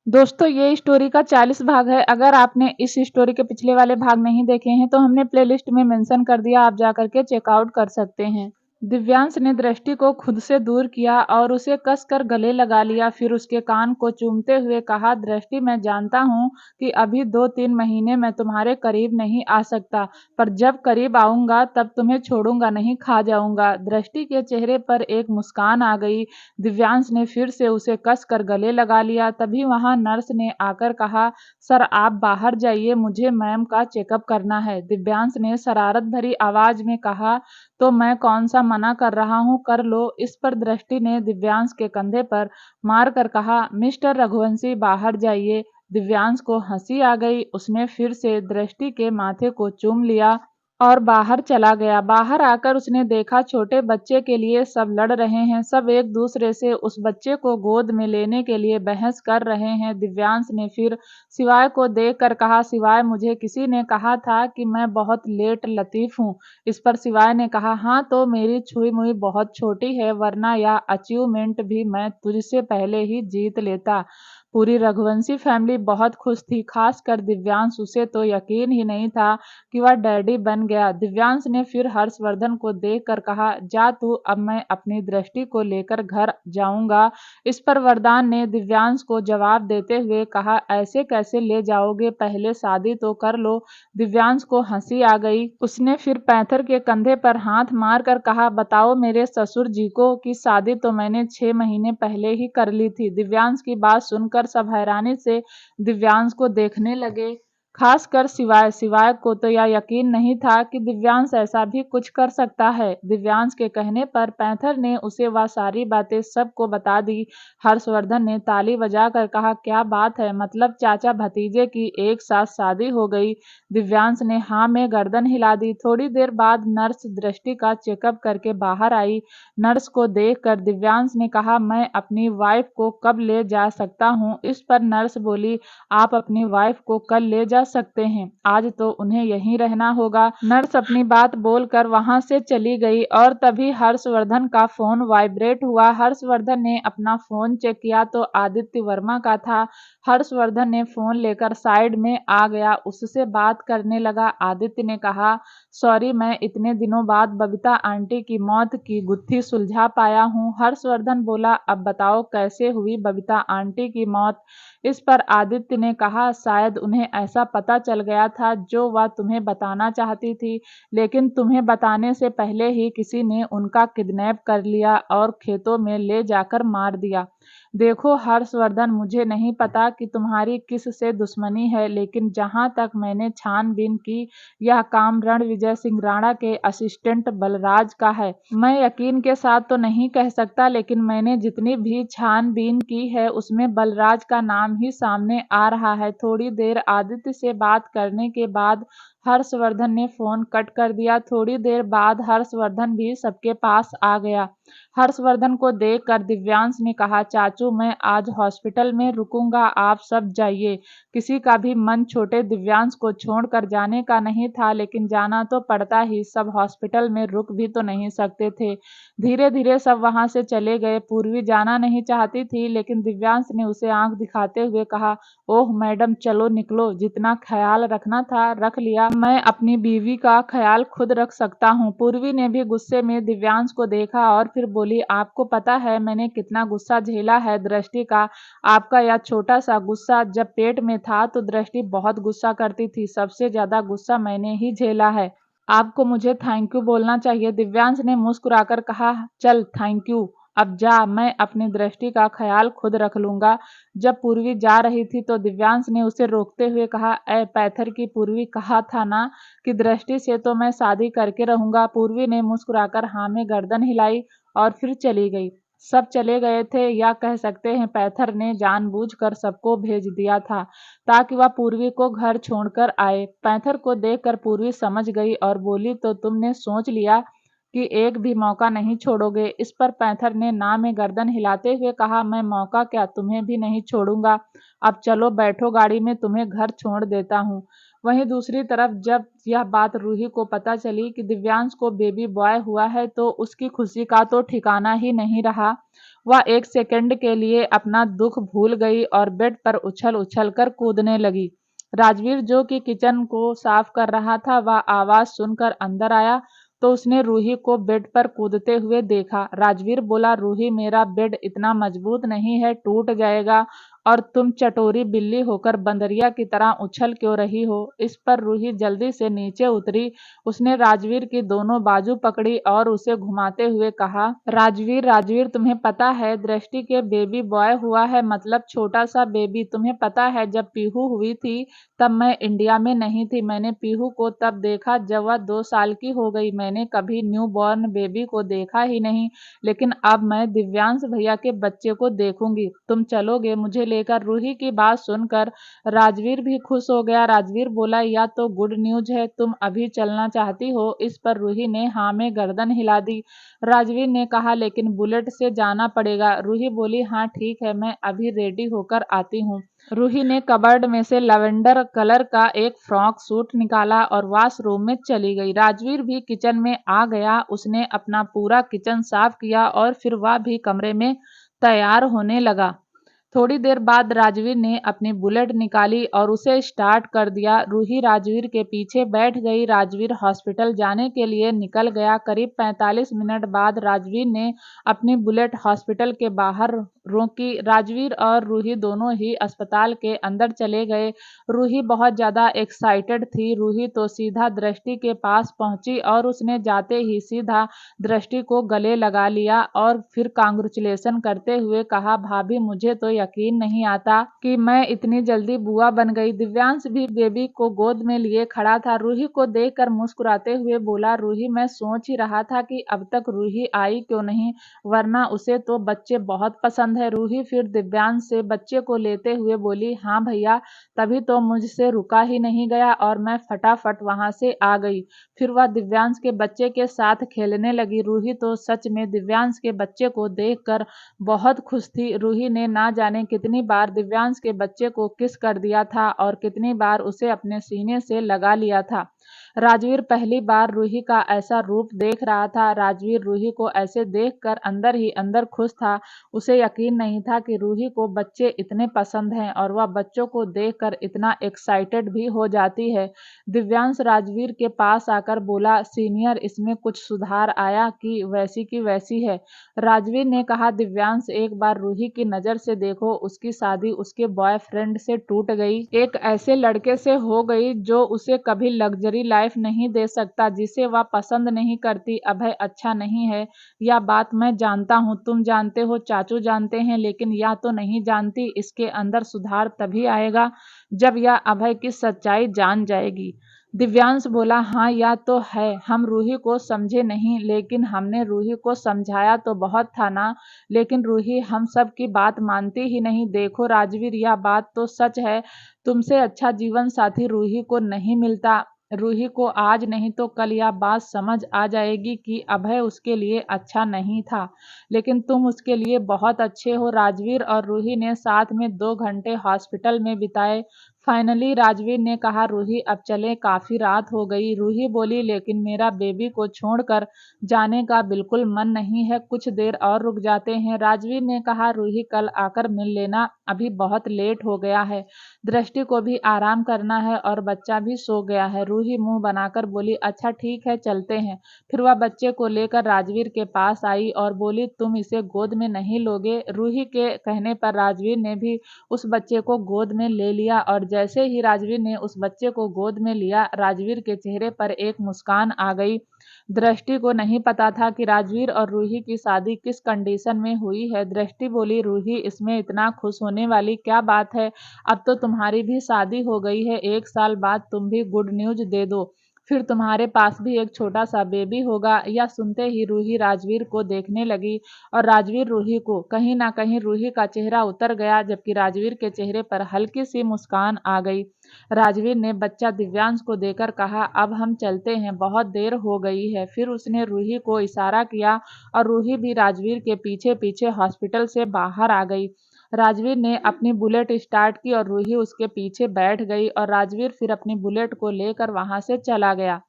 दोस्तों ये स्टोरी का 40 भाग है। अगर आपने इस स्टोरी के पिछले वाले भाग नहीं देखे हैं तो हमने प्लेलिस्ट में मेंशन कर दिया, आप जाकर के चेकआउट कर सकते हैं। दिव्यांश ने दृष्टि को खुद से दूर किया और उसे कसकर गले लगा लिया। फिर उसके कान को चूमते हुए कहा, दृष्टि मैं जानता हूँ कि अभी 2-3 महीने मैं तुम्हारे करीब नहीं आ सकता, पर जब करीब आऊंगा तब तुम्हें छोड़ूंगा नहीं, खा जाऊंगा। दृष्टि के चेहरे पर एक मुस्कान आ गई। दिव्यांश ने फिर से उसे कसकर गले लगा लिया। तभी वहां नर्स ने आकर कहा, सर आप बाहर जाइए, मुझे मैम का चेकअप करना है। दिव्यांश ने शरारत भरी आवाज में कहा, तो मैं कौन सा मना कर रहा हूँ, कर लो। इस पर दृष्टि ने दिव्यांश के कंधे पर मार कर कहा, मिस्टर रघुवंशी बाहर जाइए। दिव्यांश को हंसी आ गई। उसने फिर से दृष्टि के माथे को चूम लिया और बाहर चला गया। बाहर आकर उसने देखा छोटे बच्चे के लिए सब लड़ रहे हैं। सब एक दूसरे से उस बच्चे को गोद में लेने के लिए बहस कर रहे हैं। दिव्यांश ने फिर सिवाय को देखकर कहा, सिवाय मुझे किसी ने कहा था कि मैं बहुत लेट लतीफ हूँ। इस पर सिवाय ने कहा, हाँ तो मेरी छुई मुई बहुत छोटी है, वरना यह अचीवमेंट भी मैं तुझसे पहले ही जीत लेता। पूरी रघुवंशी फैमिली बहुत खुश थी, खासकर दिव्यांश। उसे तो यकीन ही नहीं था कि वह डैडी बन गया। दिव्यांश ने फिर हर्षवर्धन को देखकर कहा, जा तू, अब मैं अपनी दृष्टि को लेकर घर जाऊंगा। इस पर वरदान ने दिव्यांश को जवाब देते हुए कहा, ऐसे कैसे ले जाओगे, पहले शादी तो कर लो। दिव्यांश को हंसी आ गई। उसने फिर पैंथर के कंधे पर हाथ मार कर कहा, बताओ मेरे ससुर जी को कि शादी तो मैंने 6 महीने पहले ही कर ली थी। दिव्यांश की बात सुनकर सब हैरानी से दिव्यांश को देखने लगे, खासकर सिवाय। सिवाय को तो यह यकीन नहीं था कि दिव्यांश ऐसा भी कुछ कर सकता है। दिव्यांश के कहने पर पैंथर ने उसे वह सारी बातें सबको बता दी। हर्षवर्धन ने ताली बजाकर कहा, क्या बात है, मतलब चाचा भतीजे की एक साथ शादी हो गई। दिव्यांश ने हाँ में गर्दन हिला दी। थोड़ी देर बाद नर्स दृष्टि का चेकअप करके बाहर आई। नर्स को देखकर दिव्यांश ने कहा, मैं अपनी वाइफ को कब ले जा सकता हूँ। इस पर नर्स बोली, आप अपनी वाइफ को कल ले जा सकते हैं, आज तो उन्हें यहीं रहना होगा। नर्स अपनी बात बोलकर वहां से चली गई और तभी हर्षवर्धन का फोन वाइब्रेट हुआ। हर्षवर्धन ने अपना फोन चेक किया तो आदित्य वर्मा का था। हर्षवर्धन ने फोन लेकर साइड में आ गया, उससे बात करने लगा। आदित्य ने कहा, सॉरी, मैं इतने दिनों बाद बबीता आंटी की मौत की गुत्थी सुलझा पाया हूँ। हर्षवर्धन बोला, अब बताओ कैसे हुई बबीता आंटी की मौत। इस पर आदित्य ने कहा, शायद उन्हें ऐसा पता चल गया था जो वह तुम्हें बताना चाहती थी, लेकिन तुम्हें बताने से पहले ही किसी ने उनका किडनैप कर लिया और खेतों में ले जाकर मार दिया। देखो हर्षवर्धन, मुझे नहीं पता कि तुम्हारी किस से दुश्मनी है, लेकिन जहां तक मैंने छानबीन की, यह काम रणविजय सिंह राणा के असिस्टेंट बलराज का है। मैं यकीन के साथ तो नहीं कह सकता, लेकिन मैंने जितनी भी छानबीन की है उसमें बलराज का नाम ही सामने आ रहा है। थोड़ी देर आदित्य से बात करने के बाद हर्षवर्धन ने फोन कट कर दिया। थोड़ी देर बाद हर्षवर्धन भी सबके पास आ गया। हर्षवर्धन को देखकर दिव्यांश ने कहा, चाचू मैं आज हॉस्पिटल में रुकूंगा, आप सब जाइए। किसी का भी मन छोटे दिव्यांश को छोड़कर जाने का नहीं था, लेकिन जाना तो पड़ता ही, सब हॉस्पिटल में रुक भी तो नहीं सकते थे। धीरे धीरे सब वहां से चले गए। पूर्वी जाना नहीं चाहती थी, लेकिन दिव्यांश ने उसे आंख दिखाते हुए कहा, ओह मैडम चलो निकलो, जितना ख्याल रखना था रख लिया, मैं अपनी बीवी का ख्याल खुद रख सकता हूँ। पूर्वी ने भी गुस्से में दिव्यांश को देखा और फिर बोली, आपको पता है मैंने कितना गुस्सा झेला है दृष्टि का। आपका यह छोटा सा गुस्सा जब पेट में था तो दृष्टि बहुत गुस्सा करती थी, सबसे ज्यादा गुस्सा मैंने ही झेला है। आपको मुझे थैंक यू बोलना चाहिए। दिव्यांश ने मुस्कुराकर कहा, चल थैंक यू, अब जा, मैं अपनी दृष्टि का ख्याल खुद रख लूंगा। जब पूर्वी जा रही थी तो दिव्यांश ने उसे रोकते हुए कहा, ए पैथर की पूर्वी, कहा था ना कि दृष्टि से तो मैं शादी करके रहूंगा। पूर्वी ने मुस्कुराकर हाँ में गर्दन हिलाई और फिर चली गई। सब चले गए थे, या कह सकते हैं पैथर ने जानबूझकर सबको भेज दिया था ताकि वह पूर्वी को घर छोड़कर आए। पैंथर को देखकर पूर्वी समझ गई और बोली, तो तुमने सोच लिया कि एक भी मौका नहीं छोड़ोगे। इस पर पैंथर ने ना में गर्दन हिलाते हुए कहा, मैं मौका क्या, तुम्हें भी नहीं छोड़ूंगा। अब चलो बैठो गाड़ी में, तुम्हें घर छोड़ देता हूँ। वहीं दूसरी तरफ जब यह बात रूही को पता चली कि दिव्यांश को बेबी बॉय हुआ है तो उसकी खुशी का तो ठिकाना ही नहीं रहा। वह एक सेकंड के लिए अपना दुख भूल गई और बेड पर उछल उछल कर कूदने लगी। राजवीर जो कि किचन को साफ कर रहा था, वह आवाज सुनकर अंदर आया तो उसने रूही को बेड पर कूदते हुए देखा। राजवीर बोला, रूही, मेरा बेड इतना मजबूत नहीं है, टूट जाएगा, और तुम चटोरी बिल्ली होकर बंदरिया की तरह उछल क्यों रही हो। इस पर रूही जल्दी से नीचे उतरी। उसने राजवीर की दोनों बाजू पकड़ी और उसे घुमाते हुए कहा, राजवीर, राजवीर, तुम्हें पता है दृष्टि के बेबी बॉय हुआ है, मतलब छोटा सा बेबी। तुम्हें पता है जब पीहू हुई थी तब मैं इंडिया में नहीं थी। मैंने पीहू को तब देखा जब वह 2 साल की हो गई। मैंने कभी न्यू बॉर्न बेबी को देखा ही नहीं, लेकिन अब मैं दिव्यांश भैया के बच्चे को देखूंगी। तुम चलोगे मुझे लेकर। रूही की बात सुनकर राजवीर भी खुश हो गया। राजवीर बोला, यह तो गुड न्यूज है, तुम अभी चलना चाहती हो। इस पर रूही ने हाँ में गर्दन हिला दी। राजवीर ने कहा, लेकिन बुलेट से जाना पड़ेगा। रूही बोली, हाँ ठीक है, मैं अभी रेडी होकर आती हूँ। रूही ने कबर्ड में से लैवेंडर कलर का एक फ्रॉक सूट निकाला और वॉशरूम में चली गई। राजवीर भी किचन में आ गया। उसने अपना पूरा किचन साफ किया और फिर वह भी कमरे में तैयार होने लगा। थोड़ी देर बाद राजवीर ने अपनी बुलेट निकाली और उसे स्टार्ट कर दिया। रूही राजवीर के पीछे बैठ गई। राजवीर हॉस्पिटल जाने के लिए निकल गया। करीब 45 मिनट बाद राजवीर ने अपनी बुलेट हॉस्पिटल के बाहर रोकी। राजवीर और रूही दोनों ही अस्पताल के अंदर चले गए। रूही बहुत ज़्यादा एक्साइटेड थी। रूही तो सीधा दृष्टि के पास पहुंची और उसने जाते ही सीधा दृष्टि को गले लगा लिया और फिर कांग्रेचुलेशन करते हुए कहा, भाभी, मुझे तो यकीन नहीं आता कि मैं इतनी जल्दी बुआ बन गई। दिव्यांश भी बेबी को गोद में लिए खड़ा था। रूही को देखकर मुस्कुराते हुए बोला, रूही, मैं सोच ही रहा था कि अब तक रूही आई क्यों नहीं, वरना उसे तो बच्चे बहुत पसंद है। रूही फिर दिव्यांश से बच्चे को लेते हुए बोली, हाँ भैया, तभी तो मुझसे रुका ही नहीं गया और मैं फटाफट वहां से आ गई। फिर वह दिव्यांश के बच्चे के साथ खेलने लगी। रूही तो सच में दिव्यांश के बच्चे को देखकर बहुत खुश थी। रूही ने ना जाने कितनी बार दिव्यांश के बच्चे को किस कर दिया था और कितनी बार उसे अपने सीने से लगा लिया था। राजवीर पहली बार रूही का ऐसा रूप देख रहा था। राजवीर रूही को ऐसे देखकर अंदर ही अंदर खुश था। उसे यकीन नहीं था कि रूही को बच्चे इतने पसंद हैं और वह बच्चों को देखकर इतना एक्साइटेड भी हो जाती है। दिव्यांश राजवीर के पास आकर बोला, सीनियर, इसमें कुछ सुधार आया कि वैसी की वैसी है। राजवीर ने कहा, दिव्यांश, एक बार रूही की नज़र से देखो, उसकी शादी उसके बॉयफ्रेंड से टूट गई, एक ऐसे लड़के से हो गई जो उसे कभी लग्जरी लाइफ नहीं दे सकता, जिसे वह पसंद नहीं करती। अभय अच्छा नहीं है, यह बात मैं जानता हूँ, तुम जानते हो, चाचू जानते हैं, लेकिन यह तो नहीं जानती इसके अंदर सुधार तभी आएगा जब यह अभय की सच्चाई जान जाएगी। दिव्यांश बोला, हाँ यह तो है, हम रूही को समझे नहीं, लेकिन हमने रूही को समझाया तो बहुत था ना, लेकिन रूही हम सब की बात मानती ही नहीं। देखो राजवीर, यह बात तो सच है, तुमसे अच्छा जीवन साथी रूही को नहीं मिलता। रूही को आज नहीं तो कल यह बात समझ आ जाएगी कि अभय उसके लिए अच्छा नहीं था, लेकिन तुम उसके लिए बहुत अच्छे हो। राजवीर और रूही ने साथ में 2 घंटे हॉस्पिटल में बिताए। फाइनली राजवीर ने कहा, रूही अब चले, काफी रात हो गई। रूही बोली, लेकिन मेरा बेबी को छोड़कर जाने का बिल्कुल मन नहीं है, कुछ देर और रुक जाते हैं। राजवीर ने कहा, रूही कल आकर मिल लेना, अभी बहुत लेट हो गया है, दृष्टि को भी आराम करना है और बच्चा भी सो गया है। रूही मुंह बनाकर बोली, अच्छा ठीक है, चलते हैं। फिर वह बच्चे को लेकर राजवीर के पास आई और बोली, तुम इसे गोद में नहीं लोगे। रूही के कहने पर राजवीर ने भी उस बच्चे को गोद में ले लिया और जैसे ही राजवीर ने उस बच्चे को गोद में लिया, राजवीर के चेहरे पर एक मुस्कान आ गई। दृष्टि को नहीं पता था कि राजवीर और रूही की शादी किस कंडीशन में हुई है। दृष्टि बोली, रूही, इसमें इतना खुश होने वाली क्या बात है, अब तो तुम्हारी भी शादी हो गई है, 1 साल बाद तुम भी गुड न्यूज दे दो, फिर तुम्हारे पास भी एक छोटा सा बेबी होगा। यह सुनते ही रूही राजवीर को देखने लगी और राजवीर रूही को। कहीं ना कहीं रूही का चेहरा उतर गया, जबकि राजवीर के चेहरे पर हल्की सी मुस्कान आ गई। राजवीर ने बच्चा दिव्यांश को देकर कहा, अब हम चलते हैं, बहुत देर हो गई है। फिर उसने रूही को इशारा किया और रूही भी राजवीर के पीछे पीछे हॉस्पिटल से बाहर आ गई। राजवीर ने अपनी बुलेट स्टार्ट की और रूही उसके पीछे बैठ गई और राजवीर फिर अपनी बुलेट को लेकर वहां से चला गया।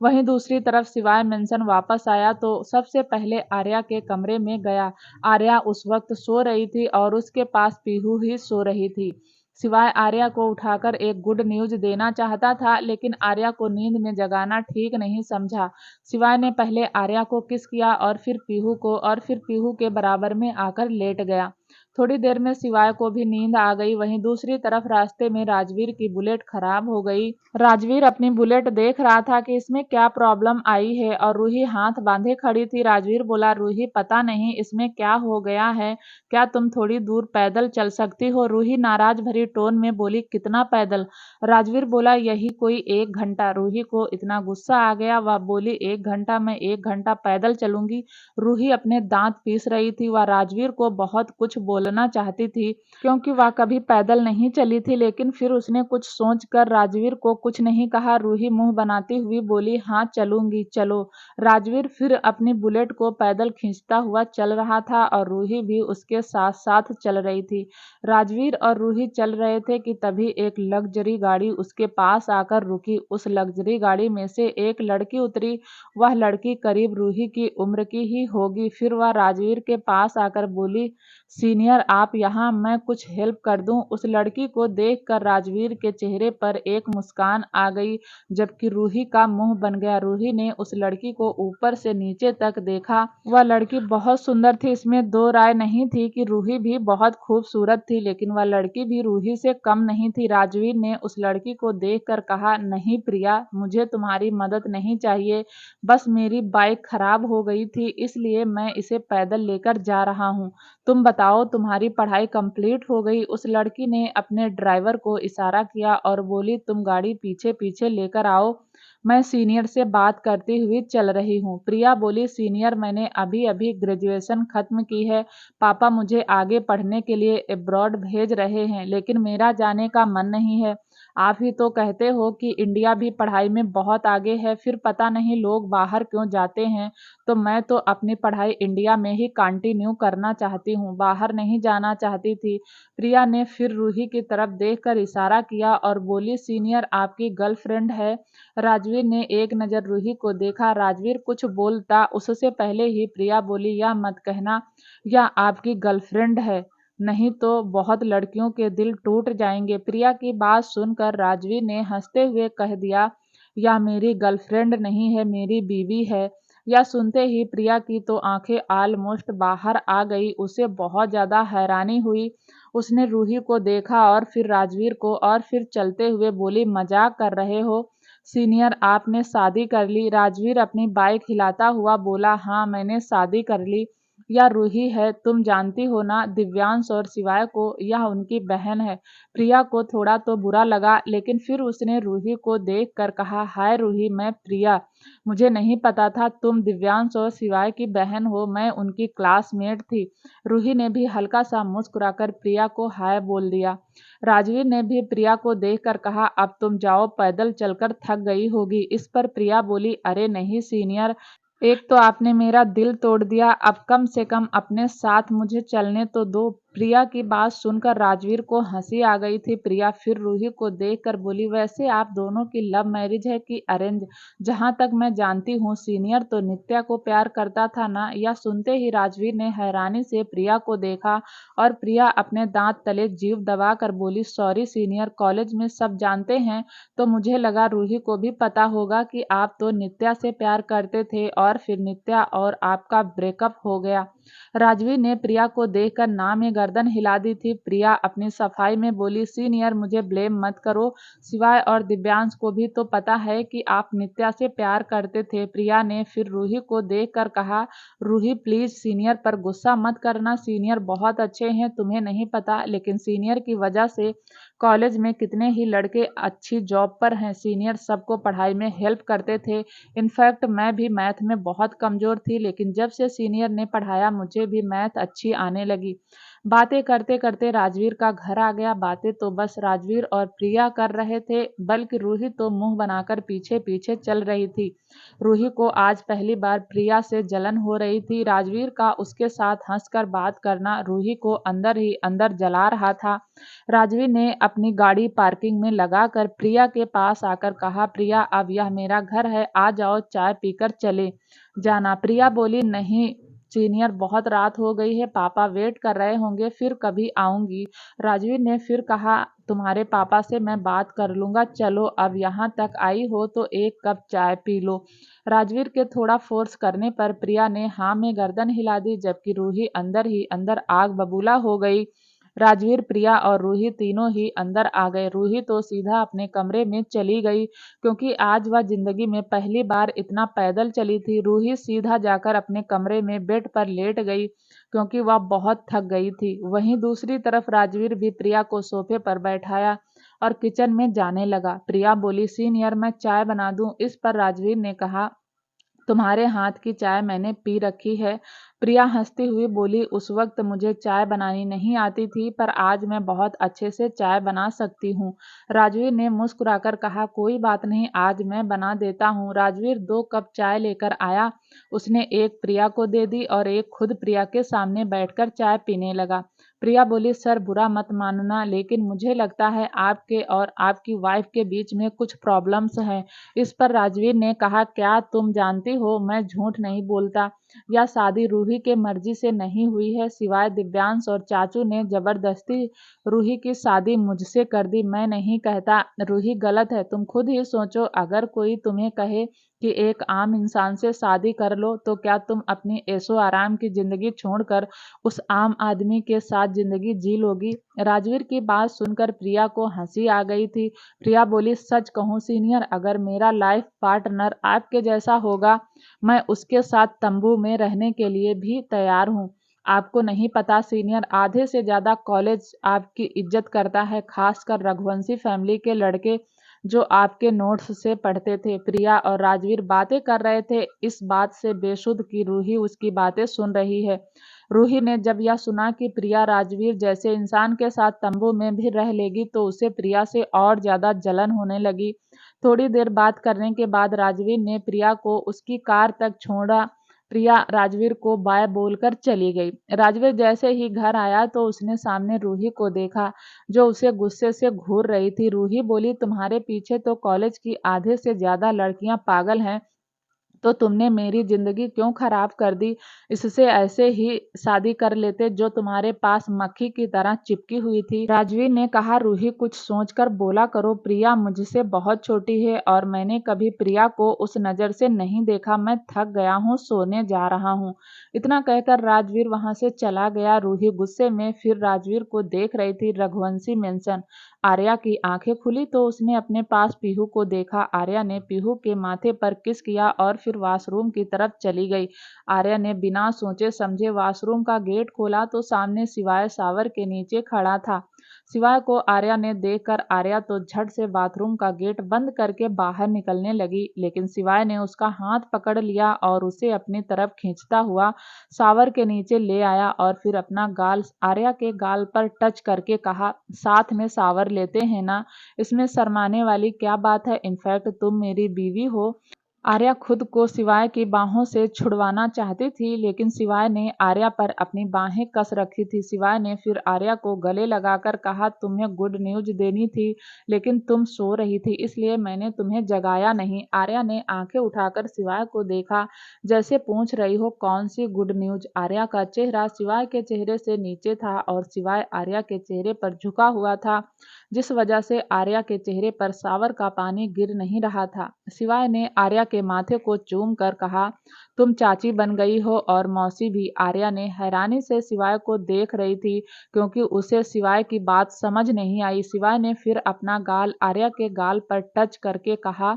वहीं दूसरी तरफ शिवाय मेंशन वापस आया तो सबसे पहले आर्या के कमरे में गया। आर्या उस वक्त सो रही थी और उसके पास पीहू ही सो रही थी। शिवाय आर्या को उठाकर एक गुड न्यूज देना चाहता था, लेकिन आर्या को नींद में जगाना ठीक नहीं समझा। शिवाय ने पहले आर्या को किस किया और फिर पीहू को, और फिर पीहू के बराबर में आकर लेट गया। थोड़ी देर में शिवाय को भी नींद आ गई। वहीं दूसरी तरफ रास्ते में राजवीर की बुलेट खराब हो गई। राजवीर अपनी बुलेट देख रहा था कि इसमें क्या प्रॉब्लम आई है, और रूही हाथ बांधे खड़ी थी। राजवीर बोला, रूही पता नहीं इसमें क्या हो गया है, क्या तुम थोड़ी दूर पैदल चल सकती हो? रूही नाराज भरी टोन में बोली, कितना पैदल? राजवीर बोला, यही कोई 1 घंटा। रूही को इतना गुस्सा आ गया, वह बोली, 1 घंटा? मैं 1 घंटा पैदल चलूंगी? रूही अपने दांत पीस रही थी। वह राजवीर को बहुत कुछ बोलना चाहती थी, क्योंकि वह कभी पैदल नहीं चली थी, लेकिन फिर उसने कुछ सोचकर राजवीर को कुछ नहीं कहा। रूही मुंह बनाती हुई बोली, हाँ चलूंगी, चलो। राजवीर फिर अपनी बुलेट को पैदल खींचता हुआ चल रहा था और रूही भी उसके साथ साथ चल रही थी। राजवीर और रूही चल रहे थे कि तभी एक लग्जरी गाड़ी उसके पास आकर रुकी। उस लग्जरी गाड़ी में से एक लड़की उतरी। वह लड़की करीब रूही की उम्र की ही होगी। फिर वह राजवीर के पास आकर बोली, सीनियर आप यहाँ, मैं कुछ हेल्प कर दूं? उस लड़की को देखकर राजवीर के चेहरे पर एक मुस्कान आ गई, जबकि रूही का मुंह बन गया। रूही ने उस लड़की को ऊपर से नीचे तक देखा। वह लड़की बहुत सुंदर थी, इसमें दो राय नहीं थी कि रूही भी बहुत खूबसूरत थी, लेकिन वह लड़की भी रूही से कम नहीं थी। राजवीर ने उस लड़की को देखकर कहा, नहीं प्रिया, मुझे तुम्हारी मदद नहीं चाहिए, बस मेरी बाइक खराब हो गई थी, इसलिए मैं इसे पैदल लेकर जा रहा हूँ। तुम बताओ, तुम्हारी पढ़ाई कंप्लीट हो गई? उस लड़की ने अपने ड्राइवर को इशारा किया और बोली, तुम गाड़ी पीछे पीछे लेकर आओ, मैं सीनियर से बात करती हुई चल रही हूँ। प्रिया बोली, सीनियर मैंने अभी अभी ग्रेजुएशन खत्म की है, पापा मुझे आगे पढ़ने के लिए अब्रॉड भेज रहे हैं, लेकिन मेरा जाने का मन नहीं है। आप ही तो कहते हो कि इंडिया भी पढ़ाई में बहुत आगे है, फिर पता नहीं लोग बाहर क्यों जाते हैं, तो मैं तो अपनी पढ़ाई इंडिया में ही कंटिन्यू करना चाहती हूँ, बाहर नहीं जाना चाहती थी। प्रिया ने फिर रूही की तरफ देखकर इशारा किया और बोली, सीनियर आपकी गर्लफ्रेंड है? राजवीर ने एक नज़र रूही को देखा। राजवीर कुछ बोलता उससे पहले ही प्रिया बोली, यह मत कहना यह आपकी गर्लफ्रेंड है, नहीं तो बहुत लड़कियों के दिल टूट जाएंगे। प्रिया की बात सुनकर राजवीर ने हंसते हुए कह दिया, यह मेरी गर्लफ्रेंड नहीं है, मेरी बीवी है। यह सुनते ही प्रिया की तो आंखें ऑलमोस्ट बाहर आ गई। उसे बहुत ज्यादा हैरानी हुई। उसने रूही को देखा और फिर राजवीर को, और फिर चलते हुए बोली, मजाक कर रहे हो सीनियर, आपने शादी कर ली? राजवीर अपनी बाइक हिलाता हुआ बोला, हाँ मैंने शादी कर ली। यह रूही है, तुम जानती हो ना दिव्यांश और शिवाय को, यह उनकी बहन है। प्रिया को थोड़ा तो बुरा लगा, लेकिन फिर उसने रूही को देखकर कहा, हाय रूही, मैं प्रिया, मुझे नहीं पता था तुम दिव्यांश और शिवाय की बहन हो, मैं उनकी क्लासमेट थी। रूही ने भी हल्का सा मुस्कुराकर प्रिया को हाय बोल दिया। राजवीर ने भी प्रिया को देखकर कहा, अब तुम जाओ, पैदल चलकर थक गई होगी। इस पर प्रिया बोली, अरे नहीं सीनियर, एक तो आपने मेरा दिल तोड़ दिया, अब कम से कम अपने साथ मुझे चलने तो दो। प्रिया की बात सुनकर राजवीर को हंसी आ गई थी। प्रिया फिर रूही को देखकर बोली, वैसे आप दोनों की लव मैरिज है कि अरेंज? जहां तक मैं जानती हूँ सीनियर तो नित्या को प्यार करता था ना? यह सुनते ही राजवीर ने हैरानी से प्रिया को देखा और प्रिया अपने दांत तले जीभ दबाकर बोली, सॉरी सीनियर, कॉलेज में सब जानते हैं तो मुझे लगा रूही को भी पता होगा कि आप तो नित्या से प्यार करते थे और फिर नित्या और आपका ब्रेकअप हो गया। राजवीर ने प्रिया को देखकर ना में गर्दन हिला दी थी। प्रिया अपनी सफाई में बोली, सीनियर मुझे ब्लेम मत करो, शिवाय और दिव्यांश को भी तो पता है कि आप नित्या से प्यार करते थे। प्रिया ने फिर रूही को देखकर कहा, रूही प्लीज सीनियर पर गुस्सा मत करना, सीनियर बहुत अच्छे हैं, तुम्हें नहीं पता, लेकिन सीनियर की वजह से कॉलेज में कितने ही लड़के अच्छी जॉब पर हैं। सीनियर सबको पढ़ाई में हेल्प करते थे, इनफैक्ट मैं भी मैथ में बहुत कमजोर थी, लेकिन जब से सीनियर ने पढ़ाया मुझे भी मैथ अच्छी आने लगी। बातें करते करते राजवीर का घर आ गया। बातें तो बस राजवीर और प्रिया कर रहे थे, बल्कि रूही तो मुंह बनाकर पीछे पीछे चल रही थी। रूही को आज पहली बार प्रिया से जलन हो रही थी। राजवीर का उसके साथ हंसकर बात करना रूही को अंदर ही अंदर जला रहा था। राजवीर ने अपनी गाड़ी पार्किंग में लगाकर प्रिया के पास आकर कहा, प्रिया अब यह मेरा घर है, आ जाओ चाय पीकर चले जाना। प्रिया बोली, नहीं सीनियर, बहुत रात हो गई है, पापा वेट कर रहे होंगे, फिर कभी आऊंगी। राजवीर ने फिर कहा, तुम्हारे पापा से मैं बात कर लूंगा, चलो अब यहाँ तक आई हो तो एक कप चाय पी लो। राजवीर के थोड़ा फोर्स करने पर प्रिया ने हाँ में गर्दन हिला दी, जबकि रूही अंदर ही अंदर आग बबूला हो गई। राजवीर, प्रिया और रूही तीनों ही अंदर आ गए। रूही तो सीधा अपने कमरे में चली गई, क्योंकि आज वह जिंदगी में पहली बार इतना पैदल चली थी। रूही सीधा जाकर अपने कमरे में बेड पर लेट गई, क्योंकि वह बहुत थक गई थी। वहीं दूसरी तरफ राजवीर भी प्रिया को सोफे पर बैठाया और किचन में जाने लगा। प्रिया बोली, सीनियर मैं चाय बना दूं? इस पर राजवीर ने कहा, तुम्हारे हाथ की चाय मैंने पी रखी है। प्रिया हंसती हुई बोली, उस वक्त मुझे चाय बनानी नहीं आती थी, पर आज मैं बहुत अच्छे से चाय बना सकती हूँ। राजवीर ने मुस्कुराकर कहा, कोई बात नहीं, आज मैं बना देता हूँ। राजवीर 2 कप चाय लेकर आया। उसने एक प्रिया को दे दी और एक खुद प्रिया के सामने बैठकर चाय पीने लगा। प्रिया बोली, सर बुरा मत मानना, लेकिन मुझे लगता है आपके और आपकी वाइफ के बीच में कुछ प्रॉब्लम्स हैं। इस पर राजवीर ने कहा, क्या तुम जानती हो मैं झूठ नहीं बोलता। यह शादी रूही के मर्जी से नहीं हुई है, सिवाय दिव्यांश और चाचू ने जबरदस्ती रूही की शादी मुझसे कर दी। मैं नहीं कहता रूही गलत है, तुम खुद ही सोचो, अगर कोई तुम्हें कहे कि एक आम इंसान से शादी कर लो, तो क्या तुम अपनी ऐशो आराम की जिंदगी छोड़कर उस आम आदमी के साथ जिंदगी जी लोगी? राजवीर की बात सुनकर प्रिया को हंसी आ गई थी। प्रिया बोली, सच कहूँ सीनियर, अगर मेरा लाइफ पार्टनर आपके जैसा होगा, मैं उसके साथ तंबू में रहने के लिए भी तैयार हूँ। आपको नहीं पता सीनियर, आधे से ज्यादा कॉलेज आपकी इज्जत करता है, खासकर रघुवंशी फैमिली के लड़के जो आपके नोट्स से पढ़ते थे। प्रिया और राजवीर बातें कर रहे थे, इस बात से बेसुध कि रूही उसकी बातें सुन रही है। रूही ने जब यह सुना कि प्रिया राजवीर जैसे इंसान के साथ तंबू में भी रह लेगी, तो उसे प्रिया से और ज्यादा जलन होने लगी। थोड़ी देर बात करने के बाद राजवीर ने प्रिया को उसकी कार तक छोड़ा। प्रिया राजवीर को बाय बोलकर चली गई। राजवीर जैसे ही घर आया तो उसने सामने रूही को देखा, जो उसे गुस्से से घूर रही थी। रूही बोली, तुम्हारे पीछे तो कॉलेज की आधे से ज्यादा लड़कियां पागल हैं, तो तुमने मेरी जिंदगी क्यों खराब कर दी? इससे ऐसे ही शादी कर लेते जो तुम्हारे पास मक्खी की तरह चिपकी हुई थी। राजवीर ने कहा, रूही कुछ सोचकर बोला करो, प्रिया मुझसे बहुत छोटी है और मैंने कभी प्रिया को उस नजर से नहीं देखा। मैं थक गया हूँ, सोने जा रहा हूँ। इतना कहकर राजवीर वहां से चला गया। रूही गुस्से में फिर राजवीर को देख रही थी। रघुवंशी मेंशन। आर्या की आंखें खुली तो उसने अपने पास पीहू को देखा। आर्या ने पीहू के माथे पर किस किया और फिर वॉशरूम की तरफ चली गई। आर्या ने बिना सोचे समझे वॉशरूम का गेट खोला तो सामने शिवाय शावर के नीचे खड़ा था। शिवाय को आर्या ने देखकर आर्या तो झट से बाथरूम का गेट बंद करके बाहर निकलने लगी, लेकिन शिवाय ने उसका हाथ पकड़ लिया और उसे अपनी तरफ खींचता हुआ शावर के नीचे ले आया और फिर अपना गाल आर्या के गाल पर टच करके कहा, साथ में शावर लेते हैं ना, इसमें शर्माने वाली क्या बात है, इनफैक्ट तुम मेरी बीवी हो। आर्या खुद को शिवाय की बाहों से छुड़वाना चाहती थी, लेकिन शिवाय ने आर्या पर अपनी बाहें कस रखी थी। शिवाय ने फिर आर्या को गले लगाकर कहा, तुम्हें गुड न्यूज देनी थी, लेकिन तुम सो रही थी, इसलिए मैंने तुम्हें जगाया नहीं। आर्या ने आंखें उठाकर शिवाय को देखा, जैसे पूछ रही हो कौन सी गुड न्यूज। आर्या का चेहरा शिवाय के चेहरे से नीचे था और शिवाय आर्या के चेहरे पर झुका हुआ था, जिस वजह से आर्या के चेहरे पर शावर का पानी गिर नहीं रहा था। शिवाय ने आर्या के माथे को चूम कर कहा, तुम चाची बन गई हो और मौसी भी। आर्या ने हैरानी से शिवाय को देख रही थी, क्योंकि उसे शिवाय की बात समझ नहीं आई। शिवाय ने फिर अपना गाल आर्या के गाल पर टच करके कहा,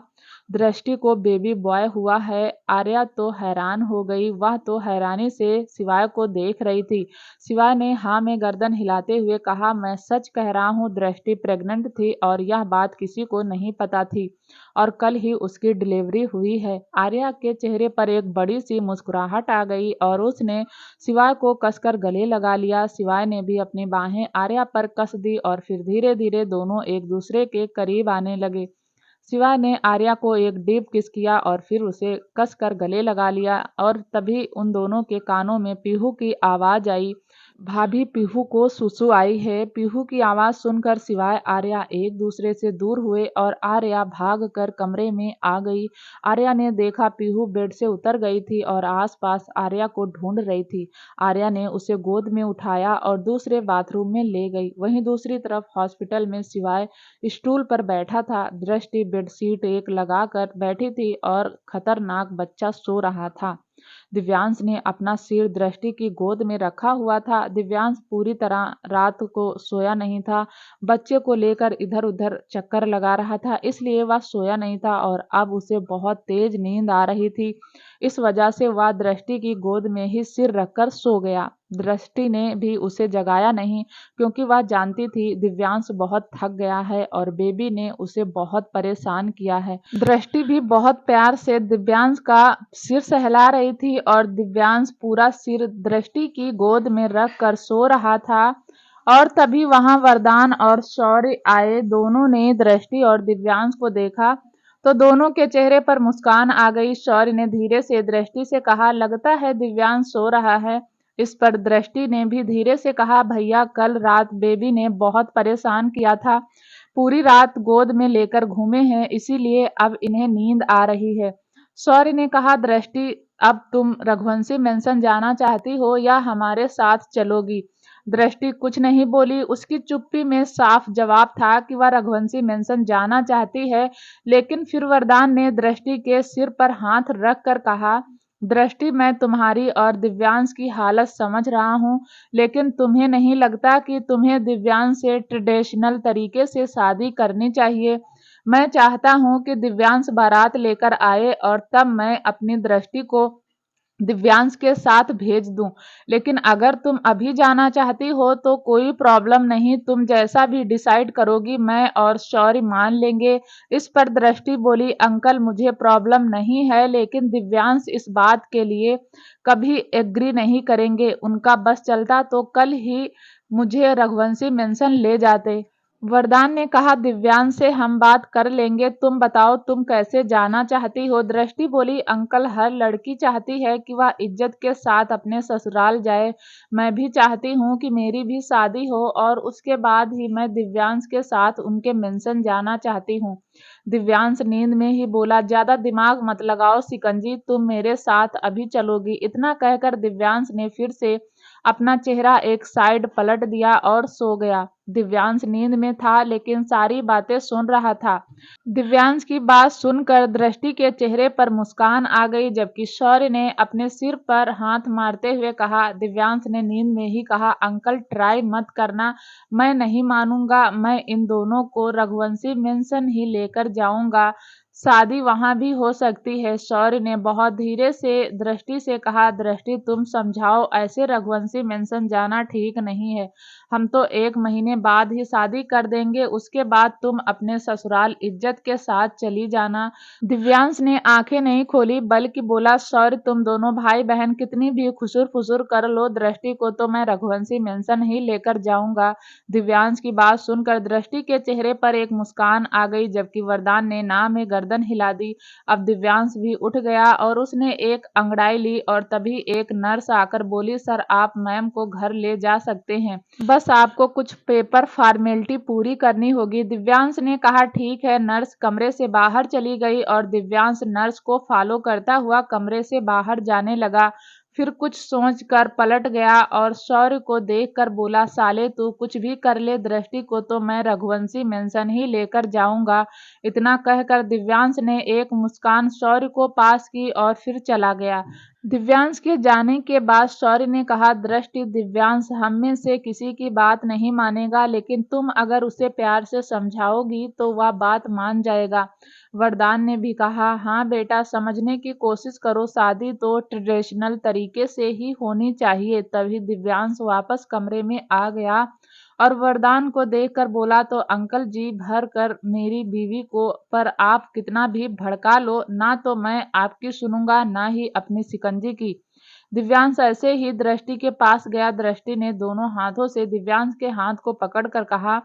दृष्टि को बेबी बॉय हुआ है। आर्या तो हैरान हो गई, वह तो हैरानी से शिवाय को देख रही थी। शिवाय ने हाँ में गर्दन हिलाते हुए कहा, मैं सच कह रहा हूँ, दृष्टि प्रेग्नेंट थी और यह बात किसी को नहीं पता थी और कल ही उसकी डिलीवरी हुई है। आर्या के चेहरे पर एक बड़ी बड़ी सी मुस्कुराहट आ गई और उसने शिवाय को कसकर गले लगा लिया। शिवाय ने भी अपनी बाहें आर्या पर कस दी और फिर धीरे धीरे दोनों एक दूसरे के करीब आने लगे। शिवाय ने आर्या को एक डीप किस किया और फिर उसे कसकर गले लगा लिया और तभी उन दोनों के कानों में पीहू की आवाज आई, भाभी पीहू को सुसु आई है। पीहू की आवाज सुनकर शिवाय आर्या एक दूसरे से दूर हुए और आर्या भागकर कमरे में आ गई। आर्या ने देखा पीहू बेड से उतर गई थी और आसपास आर्या को ढूंढ रही थी। आर्या ने उसे गोद में उठाया और दूसरे बाथरूम में ले गई। वहीं दूसरी तरफ हॉस्पिटल में शिवाय स्टूल पर बैठा था। दृष्टि बेडशीट एक लगाकर बैठी थी और खतरनाक बच्चा सो रहा था। दिव्यांश ने अपना सिर दृष्टि की गोद में रखा हुआ था। दिव्यांश पूरी तरह रात को सोया नहीं था। बच्चे को लेकर इधर उधर चक्कर लगा रहा था, इसलिए वह सोया नहीं था और अब उसे बहुत तेज नींद आ रही थी। इस वजह से वह दृष्टि की गोद में ही सिर रखकर सो गया। दृष्टि ने भी उसे जगाया नहीं, क्योंकि वह जानती थी दिव्यांश बहुत थक गया है और बेबी ने उसे बहुत परेशान किया है। दृष्टि भी बहुत प्यार से दिव्यांश का सिर सहला रही थी और दिव्यांश पूरा सिर दृष्टि की गोद में रख कर सो रहा था। और तभी वहां वरदान और शौर्य आए। दोनों ने दृष्टि और दिव्यांश को देखा तो दोनों के चेहरे पर मुस्कान आ गई। शौर्य ने धीरे से दृष्टि से कहा, लगता है दिव्यांश सो रहा है। इस पर दृष्टि ने भी धीरे से कहा, भैया कल रात बेबी ने बहुत परेशान किया था, पूरी रात गोद में लेकर घूमे हैं, इसीलिए अब इन्हें नींद आ रही है। शौर्य ने कहा, दृष्टि अब तुम रघुवंशी मेंशन जाना चाहती हो या हमारे साथ चलोगी? दृष्टि कुछ नहीं बोली। उसकी चुप्पी में साफ जवाब था कि वह रघुवंशी मेंशन जाना चाहती है। लेकिन फिर वरदान ने दृष्टि के सिर पर हाथ रख कर कहा, दृष्टि मैं तुम्हारी और दिव्यांश की हालत समझ रहा हूँ, लेकिन तुम्हें नहीं लगता कि तुम्हें दिव्यांश से ट्रेडिशनल तरीके से शादी करनी चाहिए? मैं चाहता हूँ कि दिव्यांश बारात लेकर आए और तब मैं अपनी दृष्टि को दिव्यांश के साथ भेज दूं। लेकिन अगर तुम अभी जाना चाहती हो तो कोई प्रॉब्लम नहीं, तुम जैसा भी डिसाइड करोगी मैं और शौर्य मान लेंगे। इस पर दृष्टि बोली, अंकल मुझे प्रॉब्लम नहीं है, लेकिन दिव्यांश इस बात के लिए कभी एग्री नहीं करेंगे। उनका बस चलता तो कल ही मुझे रघुवंशी मेंशन ले जाते। वरदान ने कहा, दिव्यांश से हम बात कर लेंगे, तुम बताओ तुम कैसे जाना चाहती हो? दृष्टि बोली, अंकल हर लड़की चाहती है कि वह इज्जत के साथ अपने ससुराल जाए। मैं भी चाहती हूँ कि मेरी भी शादी हो और उसके बाद ही मैं दिव्यांश के साथ उनके मेंशन जाना चाहती हूँ। दिव्यांश नींद में ही बोला, ज्यादा दिमाग मत लगाओ सिकंजी, तुम मेरे साथ अभी चलोगी? इतना कहकर दिव्यांश ने फिर से अपना चेहरा एक साइड पलट दिया और सो गया। दिव्यांश नींद में था लेकिन सारी बातें सुन रहा था। दिव्यांश की बात सुनकर दृष्टि के चेहरे पर मुस्कान आ गई, जबकि शौर्य ने अपने सिर पर हाथ मारते हुए कहा। दिव्यांश ने नींद में ही कहा, अंकल ट्राई मत करना, मैं नहीं मानूंगा, मैं इन दोनों को रघुवंशी मेंशन ही लेकर जाऊंगा, शादी वहां भी हो सकती है। शौर्य ने बहुत धीरे से दृष्टि से कहा, दृष्टि तुम समझाओ, ऐसे रघुवंशी मेंशन जाना ठीक नहीं है। हम तो 1 महीने बाद ही शादी कर देंगे, उसके बाद तुम अपने ससुराल इज्जत के साथ चली जाना। दिव्यांश ने आंखें नहीं खोली बल्कि बोला, शौर्य तुम दोनों भाई बहन कितनी भी खुसुर फुसुर कर लो, दृष्टि को तो मैं रघुवंशी मेंशन ही लेकर जाऊंगा। दिव्यांश की बात सुनकर दृष्टि के चेहरे पर एक मुस्कान आ गई, जबकि वरदान ने ना में गर्दन हिला दी। अब दिव्यांश भी उठ गया और उसने एक अंगड़ाई ली और तभी एक नर्स आकर बोली, सर आप मैम को घर ले जा सकते हैं, बस आपको कुछ पेपर फॉर्मेलिटी पूरी करनी होगी। दिव्यांश ने कहा, ठीक है। नर्स कमरे से बाहर चली गई और दिव्यांश नर्स को फॉलो करता हुआ कमरे से बाहर जाने लगा। फिर कुछ सोचकर पलट गया और शौर्य को देखकर बोला, साले तू कुछ भी कर ले, दृष्टि को तो मैं रघुवंशी मेंशन ही लेकर जाऊंगा। इतना कहकर दिव्यांश ने एक मुस्कान शौर्य को पास की और फिर चला गया। दिव्यांश के जाने के बाद शौर्य ने कहा, दृष्टि दिव्यांश हम में से किसी की बात नहीं मानेगा, लेकिन तुम अगर उसे प्यार से समझाओगी तो वह बात मान जाएगा। वरदान ने भी कहा, हाँ बेटा समझने की कोशिश करो, शादी तो ट्रेडिशनल तरीके से ही होनी चाहिए। तभी दिव्यांश वापस कमरे में आ गया और वरदान को देखकर बोला तो अंकल जी भर कर मेरी बीवी को पर आप कितना भी भड़का लो ना तो मैं आपकी सुनूंगा ना ही अपनी शिकंजी की। दिव्यांश ऐसे ही दृष्टि के पास गया। दृष्टि ने दोनों हाथों से दिव्यांश के हाथ को पकड़कर कहा,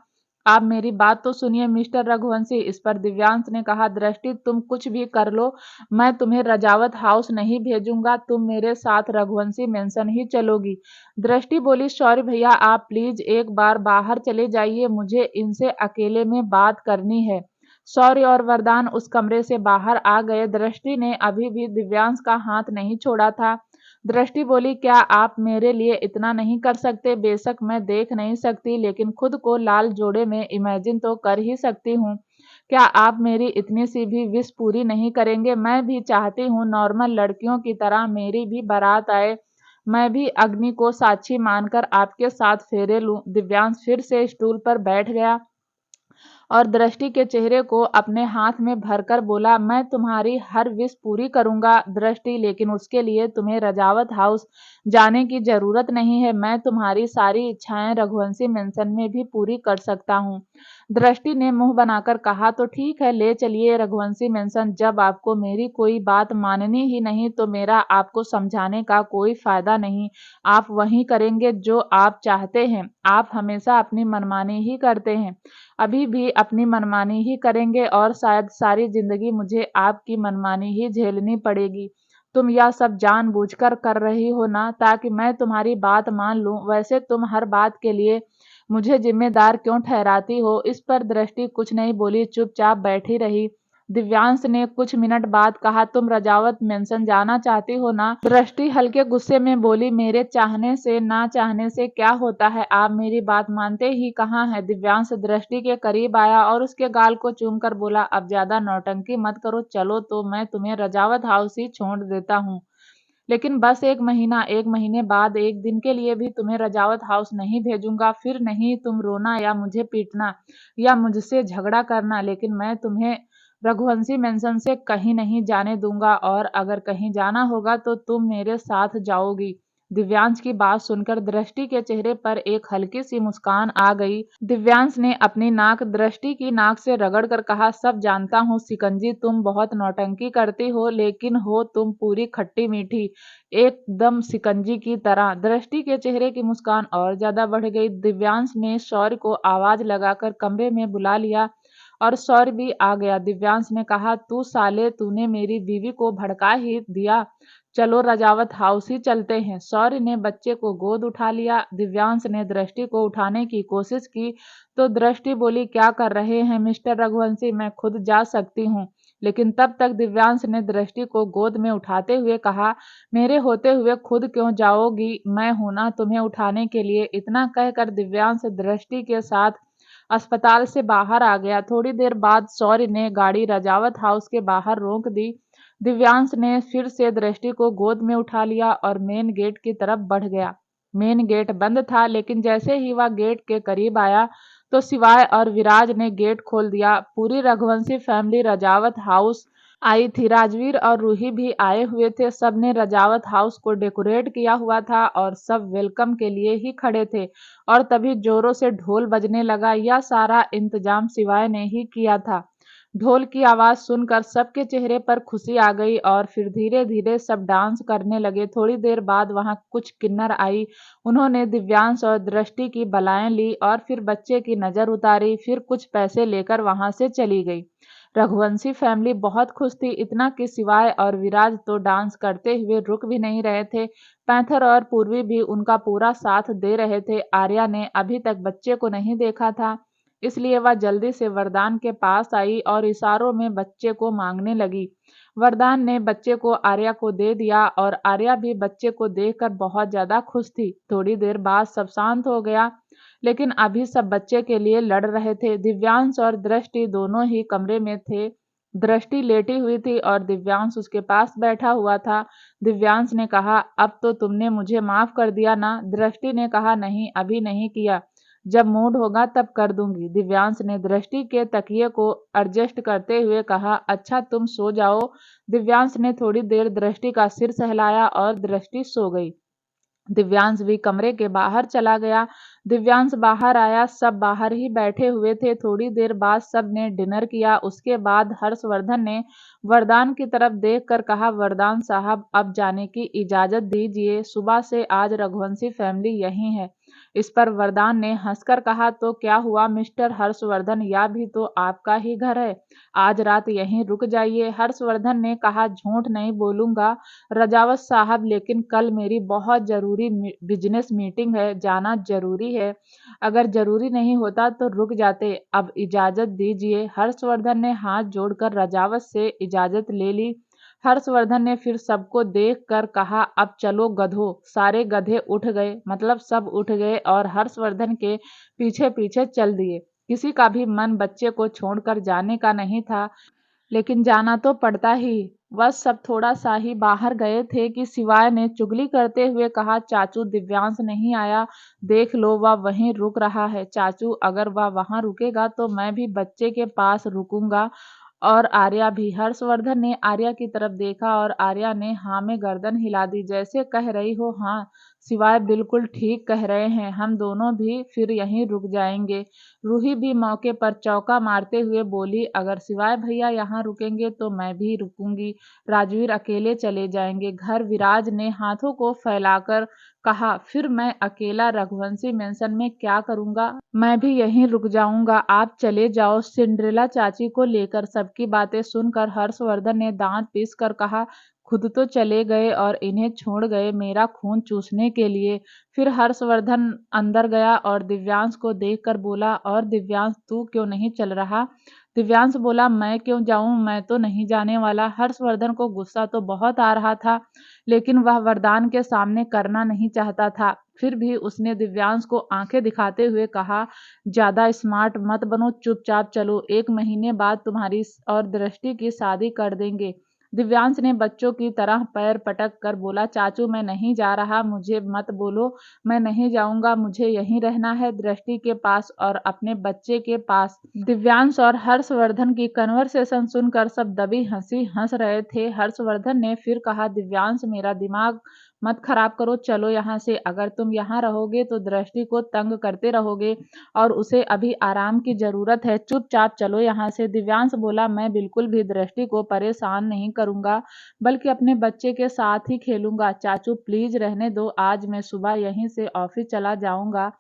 आप मेरी बात तो सुनिए मिस्टर रघुवंशी। इस पर दिव्यांश ने कहा, दृष्टि तुम कुछ भी कर लो, मैं तुम्हें रजावत हाउस नहीं भेजूंगा, तुम मेरे साथ रघुवंशी मेंशन ही चलोगी। दृष्टि बोली, सॉरी भैया, आप प्लीज एक बार बाहर चले जाइए, मुझे इनसे अकेले में बात करनी है। सौर्य और वरदान उस कमरे से बाहर आ गए। दृष्टि ने अभी भी दिव्यांश का हाथ नहीं छोड़ा था। दृष्टि बोली, क्या आप मेरे लिए इतना नहीं कर सकते? बेशक मैं देख नहीं सकती, लेकिन खुद को लाल जोड़े में इमेजिन तो कर ही सकती हूँ। क्या आप मेरी इतनी सी भी विश पूरी नहीं करेंगे? मैं भी चाहती हूँ नॉर्मल लड़कियों की तरह मेरी भी बारात आए, मैं भी अग्नि को साक्षी मानकर आपके साथ फेरे लूं। दिव्यांश फिर से स्टूल पर बैठ गया और दृष्टि के चेहरे को अपने हाथ में भरकर बोला, मैं तुम्हारी हर विश पूरी करूंगा दृष्टि, लेकिन उसके लिए तुम्हें रजावत हाउस जाने की जरूरत नहीं है। मैं तुम्हारी सारी इच्छाएं रघुवंशी मेंशन में भी पूरी कर सकता हूँ। दृष्टि ने मुंह बनाकर कहा, तो ठीक है, ले चलिए रघुवंशी मेंशन। जब आपको मेरी कोई बात माननी ही नहीं तो मेरा आपको समझाने का कोई फायदा नहीं। आप वही करेंगे जो आप चाहते हैं। आप हमेशा अपनी मनमानी ही करते हैं, अभी भी अपनी मनमानी ही करेंगे और शायद सारी जिंदगी मुझे आपकी मनमानी ही झेलनी पड़ेगी। तुम यह सब जानबूझकर कर रही हो ना, ताकि मैं तुम्हारी बात मान लूं। वैसे तुम हर बात के लिए मुझे जिम्मेदार क्यों ठहराती हो? इस पर दृष्टि कुछ नहीं बोली, चुपचाप बैठी रही। दिव्यांश ने कुछ मिनट बाद कहा, तुम रजावत मेंशन जाना चाहती हो ना? दृष्टि हल्के गुस्से में बोली, मेरे चाहने से ना चाहने से क्या होता है, आप मेरी बात मानते ही कहाँ है? दिव्यांश दृष्टि के करीब आया और उसके गाल को चूमकर बोला, अब ज्यादा नौटंकी मत करो, चलो तो मैं तुम्हें रजावत हाउस ही छोड़ देता हूँ, लेकिन बस एक महीना, एक महीने बाद एक दिन के लिए भी तुम्हें रजावत हाउस नहीं भेजूंगा। फिर नहीं तुम रोना या मुझे पीटना या मुझसे झगड़ा करना, लेकिन मैं तुम्हें रघुवंशी मेंशन से कहीं नहीं जाने दूंगा, और अगर कहीं जाना होगा तो तुम मेरे साथ जाओगी। दिव्यांश की बात सुनकर दृष्टि के चेहरे पर एक हल्की सी मुस्कान आ गई। दिव्यांश ने अपनी नाक दृष्टि की नाक से रगड़कर कहा, सब जानता हूँ शिकंजी, तुम बहुत नौटंकी करती हो, लेकिन हो तुम पूरी खट्टी मीठी, एकदम शिकंजी की तरह। दृष्टि के चेहरे की मुस्कान और ज्यादा बढ़ गई। दिव्यांश ने शौर्य को आवाज लगाकर कमरे में बुला लिया और शौर्य भी आ गया। दिव्यांश ने कहा, तू साले, तूने मेरी बीवी को भड़का ही दिया, चलो रजावत हाउस ही चलते हैं। शौर्य ने बच्चे को गोद उठा लिया। दिव्यांश ने दृष्टि को उठाने की कोशिश की तो दृष्टि बोली, क्या कर रहे हैं मिस्टर रघुवंशी, मैं खुद जा सकती हूँ। लेकिन तब तक दिव्यांश ने दृष्टि को गोद में उठाते हुए कहा, मेरे होते हुए खुद क्यों जाओगी, मैं हूं ना तुम्हें उठाने के लिए। इतना कहकर दिव्यांश दृष्टि के साथ अस्पताल से बाहर आ गया। थोड़ी देर बाद शौर्य ने गाड़ी रजावत हाउस के बाहर रोक दी। दिव्यांश ने फिर से दृष्टि को गोद में उठा लिया और मेन गेट की तरफ बढ़ गया। मेन गेट बंद था, लेकिन जैसे ही वह गेट के करीब आया तो शिवाय और विराज ने गेट खोल दिया। पूरी Raghuvanshi family Rajawat house I थी। राजवीर और रूही भी आए हुए थे। सबने रजावत हाउस को डेकोरेट किया हुआ था और सब वेलकम के लिए ही खड़े थे। और तभी जोरों से ढोल बजने लगा। यह सारा इंतजाम शिवाय ने ही किया था। ढोल की आवाज सुनकर सबके चेहरे पर खुशी आ गई और फिर धीरे धीरे सब डांस करने लगे। थोड़ी देर बाद वहां कुछ किन्नर आई। उन्होंने दिव्यांश और दृष्टि की बलाएं ली और फिर बच्चे की नजर उतारी, फिर कुछ पैसे लेकर वहां से चली गई। रघुवंशी फैमिली बहुत खुश थी, इतना कि शिवाय और विराज तो डांस करते हुए रुक भी नहीं रहे थे। पैंथर और पूर्वी भी उनका पूरा साथ दे रहे थे। आर्या ने अभी तक बच्चे को नहीं देखा था, इसलिए वह जल्दी से वरदान के पास आई और इशारों में बच्चे को मांगने लगी। वरदान ने बच्चे को आर्या को दे दिया और आर्या भी बच्चे को देखकर बहुत ज्यादा खुश थी। थोड़ी देर बाद सब शांत हो गया, लेकिन अभी सब बच्चे के लिए लड़ रहे थे। दिव्यांश और दृष्टि दोनों ही कमरे में थे। दृष्टि लेटी हुई थी और दिव्यांश उसके पास बैठा हुआ था। दिव्यांश ने कहा, अब तो तुमने मुझे माफ कर दिया ना? दृष्टि ने कहा, नहीं, अभी नहीं किया, जब मूड होगा तब कर दूंगी। दिव्यांश ने दृष्टि के तकिए को एडजस्ट करते हुए कहा, अच्छा तुम सो जाओ। दिव्यांश ने थोड़ी देर दृष्टि का सिर सहलाया और दृष्टि सो गई। दिव्यांश भी कमरे के बाहर चला गया। दिव्यांश बाहर आया। सब बाहर ही बैठे हुए थे। थोड़ी देर बाद सब ने डिनर किया। उसके बाद हर्षवर्धन ने वरदान की तरफ देखकर कहा, वरदान साहब, अब जाने की इजाजत दीजिए। सुबह से आज रघुवंशी फैमिली यहीं है। इस पर वरदान ने हंसकर कहा, तो क्या हुआ मिस्टर हर्षवर्धन, यह भी तो आपका ही घर है। आज रात यहीं रुक जाइए। हर्षवर्धन ने कहा, झूठ नहीं बोलूंगा रजावत साहब, लेकिन कल मेरी बहुत जरूरी बिजनेस मीटिंग है, जाना जरूरी है। अगर जरूरी नहीं होता तो रुक जाते। अब इजाजत दीजिए। हर्षवर्धन ने हाथ जोड़कर रजावत से इजाजत ले ली। हर्षवर्धन ने फिर सबको देखकर कहा, अब चलो गधों। सारे गधे उठ गए, मतलब सब उठ गए और हर्षवर्धन के पीछे पीछे चल दिए। किसी का भी मन बच्चे को छोड़कर जाने का नहीं था, लेकिन जाना तो पड़ता ही। बस सब थोड़ा सा ही बाहर गए थे कि शिवाय ने चुगली करते हुए कहा, चाचू दिव्यांश नहीं आया, देख लो वह वहीं रुक रहा है। चाचू, अगर वह वहां रुकेगा तो मैं भी बच्चे के पास रुकूंगा, और आर्या भी। हर्षवर्धन ने आर्या की तरफ देखा और आर्या ने हाँ में गर्दन हिला दी, जैसे कह रही हो, हाँ शिवाय बिल्कुल ठीक कह रहे हैं, हम दोनों भी फिर यहीं रुक जाएंगे। रूही भी मौके पर चौका मारते हुए बोली, अगर शिवाय भैया यहाँ रुकेंगे तो मैं भी रुकूंगी। राजवीर अकेले चले जाएंगे घर। विराज ने हाथों को फैलाकर कहा, फिर मैं अकेला रघुवंशी मेंशन में क्या करूंगा। मैं भी यहीं रुक जाऊंगा, आप चले जाओ सिंड्रेला चाची को लेकर। सबकी बातें सुनकर हर्षवर्धन ने दांत पीस कर कहा, खुद तो चले गए और इन्हें छोड़ गए मेरा खून चूसने के लिए। फिर हर्षवर्धन अंदर गया और दिव्यांश को देखकर बोला, और दिव्यांश तू क्यों नहीं चल रहा। दिव्यांश बोला, मैं क्यों जाऊं, मैं तो नहीं जाने वाला। हर्षवर्धन को गुस्सा तो बहुत आ रहा था, लेकिन वह वरदान के सामने करना नहीं चाहता था। फिर भी उसने दिव्यांश को आंखें दिखाते हुए कहा, ज्यादा स्मार्ट मत बनो, चुपचाप चलो, 1 महीने बाद तुम्हारी और दृष्टि की शादी कर देंगे। दिव्यांश ने बच्चों की तरह पैर पटक कर बोला, चाचू मैं नहीं जा रहा, मुझे मत बोलो, मैं नहीं जाऊंगा, मुझे यहीं रहना है, दृष्टि के पास और अपने बच्चे के पास। दिव्यांश और हर्षवर्धन की कन्वर्सेशन सुनकर सब दबी हंसी हंस रहे थे। हर्षवर्धन ने फिर कहा, दिव्यांश मेरा दिमाग मत खराब करो, चलो यहाँ से। अगर तुम यहाँ रहोगे तो दृष्टि को तंग करते रहोगे और उसे अभी आराम की जरूरत है, चुपचाप चलो यहाँ से। दिव्यांश बोला, मैं बिल्कुल भी दृष्टि को परेशान नहीं करूंगा, बल्कि अपने बच्चे के साथ ही खेलूंगा। चाचू प्लीज रहने दो, आज मैं सुबह यहीं से ऑफिस चला जाऊंगा।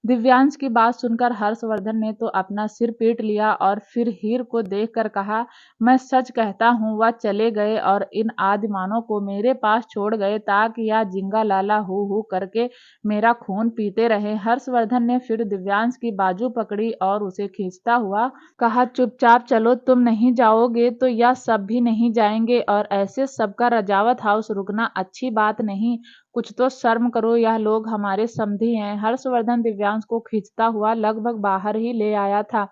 दिव्यांश की बात सुनकर हर्षवर्धन ने तो अपना सिर पीट लिया और फिर हीर को देखकर कहा, मैं सच कहता हूँ वह चले गए और इन आदिमानों को मेरे पास छोड़ गए ताकि यह जिंगा लाला हु करके मेरा खून पीते रहे। हर्षवर्धन ने फिर दिव्यांश की बाजू पकड़ी और उसे खींचता हुआ कहा, चुपचाप चलो, तुम नहीं जाओगे तो यह सब भी नहीं जाएंगे, और ऐसे सबका रजावत हाउस रुकना अच्छी बात नहीं। कुछ तो शर्म करो, यह लोग हमारे समधी हैं। हर्षवर्धन दिव्यांश को खींचता हुआ लगभग बाहर ही ले आया था,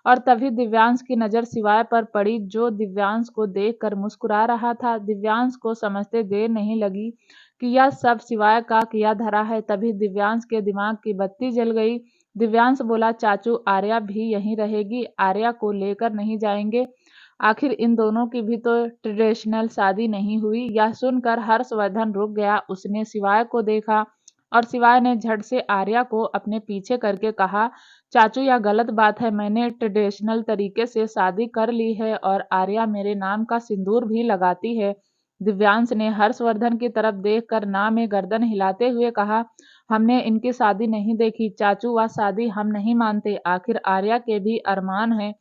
और तभी दिव्यांश की नजर शिवाय पर पड़ी, जो दिव्यांश को देखकर मुस्कुरा रहा था। दिव्यांश को समझते देर नहीं लगी कि यह सब शिवाय का किया धरा है। तभी दिव्यांश के दिमाग की बत्ती जल गई। दिव्यांश बोला, चाचू आर्या भी यहीं रहेगी, आर्या को लेकर नहीं जाएंगे, आखिर इन दोनों की भी तो ट्रेडिशनल शादी नहीं हुई। यह सुनकर हर्षवर्धन रुक गया। उसने शिवाय को देखा और शिवाय ने झट से आर्या को अपने पीछे करके कहा, चाचू यह गलत बात है, मैंने ट्रेडिशनल तरीके से शादी कर ली है और आर्या मेरे नाम का सिंदूर भी लगाती है। दिव्यांश ने हर्षवर्धन की तरफ देखकर ना में गर्दन हिलाते हुए कहा, हमने इनकी शादी नहीं देखी चाचू, वह शादी हम नहीं मानते, आखिर आर्या के भी अरमान है।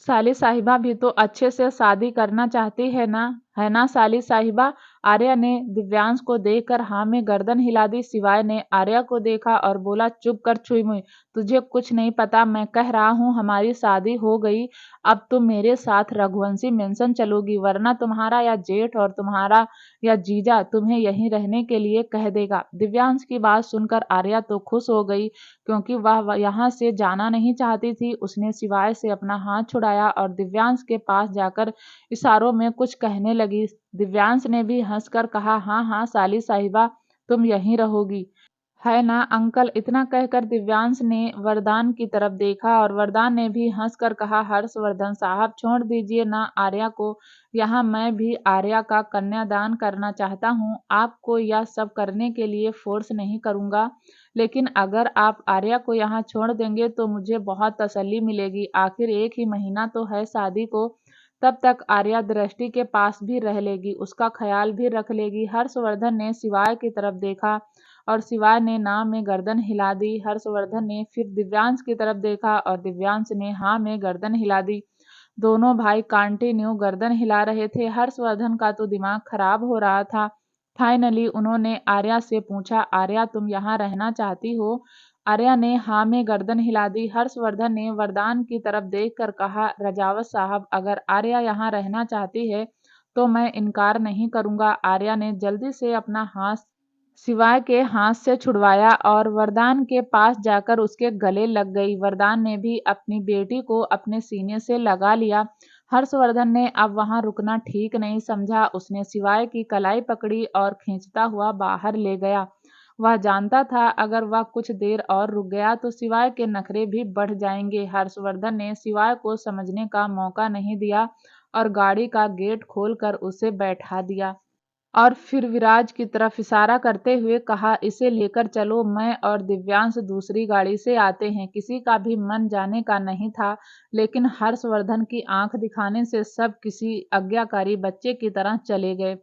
साली साहिबा भी तो अच्छे से शादी करना चाहती है ना साली साहिबा। आर्या ने दिव्यांश को देखकर हाँ में गर्दन हिला दी। शिवाय ने आर्या को देखा और बोला, चुप कर छुई मुई, तुझे कुछ नहीं पता, मैं कह रहा हूँ हमारी शादी हो गई, अब तुम मेरे साथ रघुवंशी मेंशन चलोगी, वरना तुम्हारा या जेठ और तुम्हारा या जीजा तुम्हें यहीं रहने के लिए कह देगा। दिव्यांश की बात सुनकर आर्या तो खुश हो गई, क्योंकि वह यहाँ से जाना नहीं चाहती थी। उसने शिवाय से अपना हाथ छुड़ाया और दिव्यांश के पास जाकर इशारों में कुछ कहने लगी। दिव्यांश ने भी हंसकर कहा, हाँ हाँ साली साहिबा, तुम यहीं रहोगी, है ना अंकल। इतना कहकर दिव्यांश ने वरदान की तरफ देखा और वरदान ने भी हंसकर कहा, हर्षवर्धन साहब छोड़ दीजिए ना आर्या को, यहाँ मैं भी आर्या का कन्यादान करना चाहता हूँ, आपको यह सब करने के लिए फोर्स नहीं करूँगा, लेकिन अगर आप आर्या को यहाँ छोड़ देंगे तो मुझे बहुत तसल्ली मिलेगी। आखिर 1 ही महीना तो है शादी को, तब तक आर्या दृष्टि के पास भी रह लेगी, उसका ख्याल भी रख लेगी। हर्षवर्धन ने शिवाय की तरफ देखा और शिवाय ने ना में गर्दन हिला दी। हर्षवर्धन ने फिर दिव्यांश की तरफ देखा और दिव्यांश ने हाँ में गर्दन हिला दी। दोनों भाई कंटिन्यू गर्दन हिला रहे थे। हर्षवर्धन का तो दिमाग खराब हो रहा था। फाइनली उन्होंने आर्या से पूछा, आर्या तुम यहाँ रहना चाहती हो? आर्या ने हाँ में गर्दन हिला दी। हर्षवर्धन ने वरदान की तरफ देखकर कहा, रजावत साहब, अगर आर्या यहाँ रहना चाहती है तो मैं इनकार नहीं करूँगा। आर्या ने जल्दी से अपना हाथ शिवाय के हाथ से छुड़वाया और वरदान के पास जाकर उसके गले लग गई। वरदान ने भी अपनी बेटी को अपने सीने से लगा लिया। हर्षवर्धन ने अब वहां रुकना ठीक नहीं समझा। उसने शिवाय की कलाई पकड़ी और खींचता हुआ बाहर ले गया। वह जानता था अगर वह कुछ देर और रुक गया तो शिवाय के नखरे भी बढ़ जाएंगे। हर्षवर्धन ने शिवाय को समझने का मौका नहीं दिया और गाड़ी का गेट खोलकर उसे बैठा दिया और फिर विराज की तरफ इशारा करते हुए कहा, इसे लेकर चलो, मैं और दिव्यांश दूसरी गाड़ी से आते हैं। किसी का भी मन जाने का नहीं था, लेकिन हर्षवर्धन की आंख दिखाने से सब किसी आज्ञाकारी बच्चे की तरह चले गए।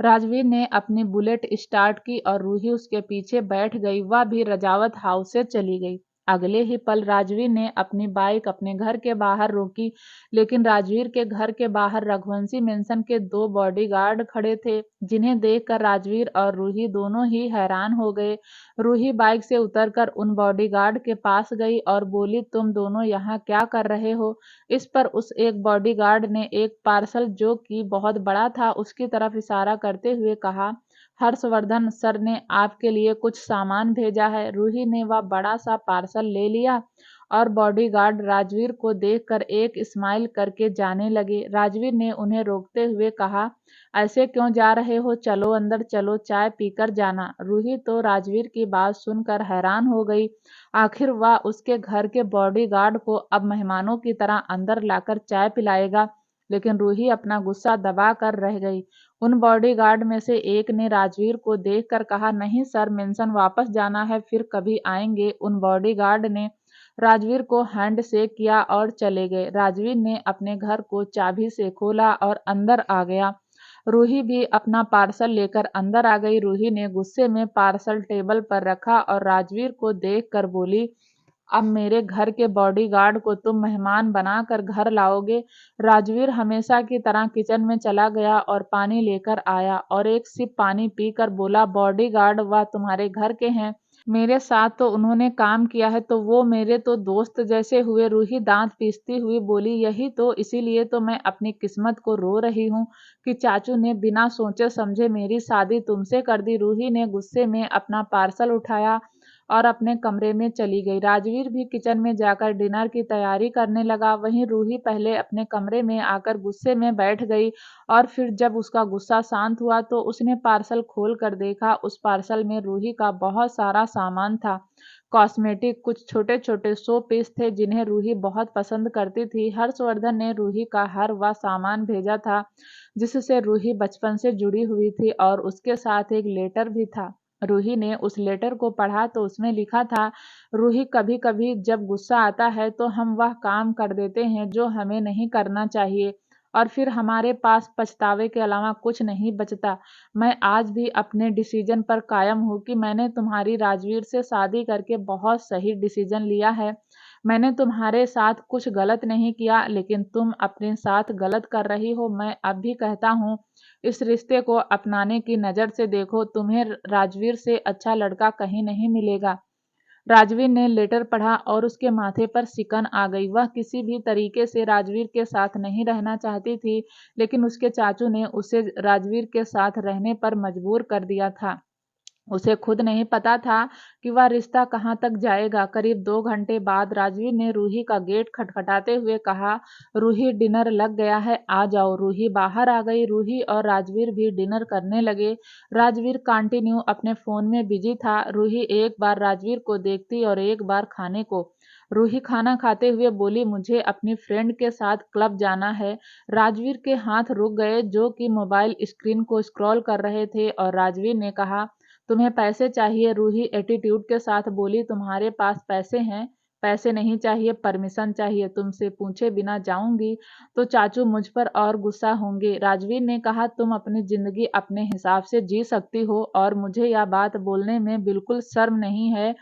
राजवीर ने अपनी बुलेट स्टार्ट की और रूही उसके पीछे बैठ गई। वह भी रजावत हाउस से चली गई। अगले ही पल राजवीर ने अपनी बाइक अपने घर के बाहर रोकी, लेकिन राजवीर के घर के बाहर रघुवंशी मेंशन के 2 बॉडीगार्ड खड़े थे, जिन्हें देखकर राजवीर और रूही दोनों ही हैरान हो गए। रूही बाइक से उतरकर उन बॉडीगार्ड के पास गई और बोली, तुम दोनों यहाँ क्या कर रहे हो? इस पर उस एक बॉडीगार्ड ने एक पार्सल, जो कि बहुत बड़ा था, उसकी तरफ इशारा करते हुए कहा, हर्षवर्धन सर ने आपके लिए कुछ सामान भेजा है। रूही ने वह बड़ा सा पार्सल ले लिया और बॉडीगार्ड राजवीर को देखकर एक स्माइल करके जाने लगे। राजवीर ने उन्हें रोकते हुए कहा, ऐसे क्यों जा रहे हो? चलो अंदर चलो, चाय पीकर जाना। रूही तो राजवीर की बात सुनकर हैरान हो गई। आखिर वह उसके घर के बॉडीगार्ड को अब मेहमानों की तरह अंदर लाकर चाय पिलाएगा, लेकिन रूही अपना गुस्सा दबा कर रह गई। उन बॉडीगार्ड में से एक ने राजवीर को देखकर कहा, नहीं सर, मेंशन वापस जाना है, फिर कभी आएंगे। उन बॉडीगार्ड ने राजवीर को हैंड शेक किया और चले गए। राजवीर ने अपने घर को चाबी से खोला और अंदर आ गया। रूही भी अपना पार्सल लेकर अंदर आ गई। रूही ने गुस्से में पार्सल टेबल पर रखा और राजवीर को देखकर बोली, अब मेरे घर के बॉडीगार्ड को तुम मेहमान बनाकर घर लाओगे? राजवीर हमेशा की तरह किचन में चला गया और पानी लेकर आया और एक सिप पानी पीकर बोला, बॉडीगार्ड वह तुम्हारे घर के हैं, मेरे साथ तो उन्होंने काम किया है, तो वो मेरे तो दोस्त जैसे हुए। रूही दांत पीसती हुई बोली, यही तो, इसीलिए तो मैं अपनी किस्मत को रो रही हूँ कि चाचू ने बिना सोचे समझे मेरी शादी तुमसे कर दी। रूही ने गुस्से में अपना पार्सल उठाया और अपने कमरे में चली गई। राजवीर भी किचन में जाकर डिनर की तैयारी करने लगा। वहीं रूही पहले अपने कमरे में आकर गुस्से में बैठ गई और फिर जब उसका गुस्सा शांत हुआ तो उसने पार्सल खोल कर देखा। उस पार्सल में रूही का बहुत सारा सामान था। कॉस्मेटिक, कुछ छोटे छोटे शो पीस थे जिन्हें रूही बहुत पसंद करती थी। हर्षवर्धन ने रूही का हर वह सामान भेजा था जिससे रूही बचपन से जुड़ी हुई थी और उसके साथ एक लेटर भी था। रूही ने उस लेटर को पढ़ा तो उसमें लिखा था, रूही, कभी कभी जब गुस्सा आता है तो हम वह काम कर देते हैं जो हमें नहीं करना चाहिए और फिर हमारे पास पछतावे के अलावा कुछ नहीं बचता। मैं आज भी अपने डिसीजन पर कायम हूँ कि मैंने तुम्हारी राजवीर से शादी करके बहुत सही डिसीजन लिया है। मैंने तुम्हारे साथ कुछ गलत नहीं किया, लेकिन तुम अपने साथ गलत कर रही हो। मैं अब भी कहता हूँ, इस रिश्ते को अपनाने की नज़र से देखो, तुम्हें राजवीर से अच्छा लड़का कहीं नहीं मिलेगा। राजवीर ने लेटर पढ़ा और उसके माथे पर सिकन आ गई। वह किसी भी तरीके से राजवीर के साथ नहीं रहना चाहती थी, लेकिन उसके चाचू ने उसे राजवीर के साथ रहने पर मजबूर कर दिया था। उसे खुद नहीं पता था कि वह रिश्ता कहाँ तक जाएगा। करीब 2 घंटे बाद राजवीर ने रूही का गेट खटखटाते हुए कहा, रूही, डिनर लग गया है, आ जाओ। रूही बाहर आ गई। रूही और राजवीर भी डिनर करने लगे। राजवीर कंटिन्यू अपने फोन में बिजी था। रूही एक बार राजवीर को देखती और एक बार खाने को। रूही खाना खाते हुए बोली, मुझे अपनी फ्रेंड के साथ क्लब जाना है। राजवीर के हाथ रुक गए, जो कि मोबाइल स्क्रीन को स्क्रॉल कर रहे थे, और राजवीर ने कहा, तुम्हें पैसे चाहिए? रूही एटीट्यूड के साथ बोली। तुम्हारे पास पैसे हैं? पैसे नहीं चाहिए, परमिशन चाहिए। तुमसे पूछे बिना जाऊंगी तो चाचू मुझ पर और गुस्सा होंगे। राजवीर ने कहा, तुम अपनी जिंदगी अपने हिसाब से जी सकती हो और मुझे यह बात बोलने में बिल्कुल शर्म नहीं है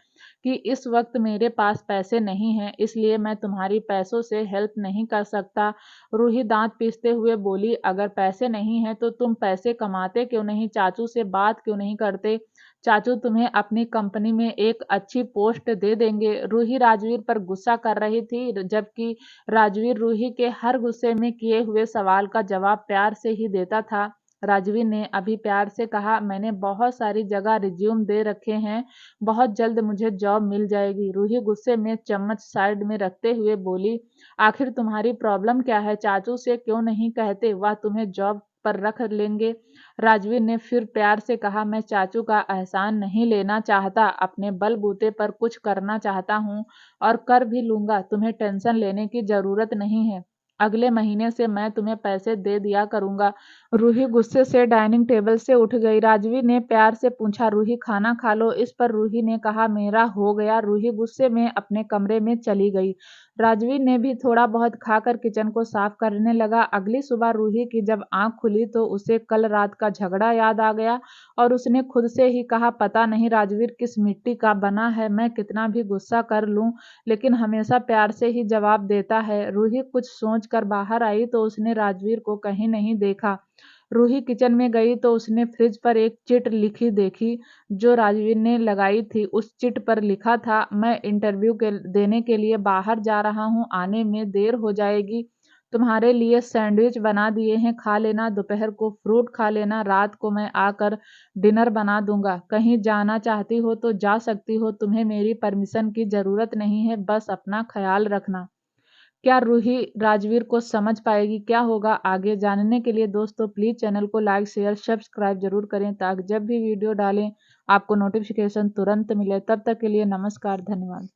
कि इस वक्त मेरे पास पैसे नहीं हैं, इसलिए मैं तुम्हारी पैसों से हेल्प नहीं कर सकता। रूही दांत पीसते हुए बोली, अगर पैसे नहीं हैं तो तुम पैसे कमाते क्यों नहीं? चाचू से बात क्यों नहीं करते? चाचू तुम्हें अपनी कंपनी में एक अच्छी पोस्ट दे देंगे। रूही राजवीर पर गुस्सा कर रही थी, जबकि राजवीर रूही के हर गुस्से में किए हुए सवाल का जवाब प्यार से ही देता था। राजवीर ने अभी प्यार से कहा, मैंने बहुत सारी जगह रिज्यूम दे रखे हैं, बहुत जल्द मुझे जॉब मिल जाएगी। रूही गुस्से में चम्मच साइड में रखते हुए बोली, आखिर तुम्हारी प्रॉब्लम क्या है? चाचू से क्यों नहीं कहते? वह तुम्हें जॉब पर रख लेंगे। राजवीर ने फिर प्यार से कहा, मैं चाचू का एहसान नहीं लेना चाहता, अपने बलबूते पर कुछ करना चाहता हूँ और कर भी लूंगा। तुम्हें टेंशन लेने की जरूरत नहीं है, अगले महीने से मैं तुम्हें पैसे दे दिया करूंगा। रूही गुस्से से डाइनिंग टेबल से उठ गई। राजवीर ने प्यार से पूछा, रूही खाना खा लो। इस पर रूही ने कहा, मेरा हो गया। रूही गुस्से में अपने कमरे में चली गई। राजवीर ने भी थोड़ा बहुत खाकर किचन को साफ करने लगा। अगली सुबह रूही की जब आंख खुली तो उसे कल रात का झगड़ा याद आ गया और उसने खुद से ही कहा, पता नहीं राजवीर किस मिट्टी का बना है, मैं कितना भी गुस्सा कर लूं लेकिन हमेशा प्यार से ही जवाब देता है। रूही कुछ सोच कर बाहर आई तो उसने राजवीर को कहीं नहीं देखा। रूही किचन में गई तो उसने फ्रिज पर एक चिट लिखी देखी जो राजवीर ने लगाई थी। उस चिट पर लिखा था, मैं इंटरव्यू देने के लिए बाहर जा रहा हूँ, आने में देर हो जाएगी। तुम्हारे लिए सैंडविच बना दिए हैं, खा लेना। दोपहर को फ्रूट खा लेना, रात को मैं आकर डिनर बना दूंगा। कहीं जाना चाहती हो तो जा सकती हो, तुम्हें मेरी परमिशन की जरूरत नहीं है, बस अपना ख्याल रखना। क्या रूही राजवीर को समझ पाएगी? क्या होगा आगे? जानने के लिए दोस्तों प्लीज चैनल को लाइक शेयर सब्सक्राइब जरूर करें ताकि जब भी वीडियो डालें आपको नोटिफिकेशन तुरंत मिले। तब तक के लिए नमस्कार, धन्यवाद।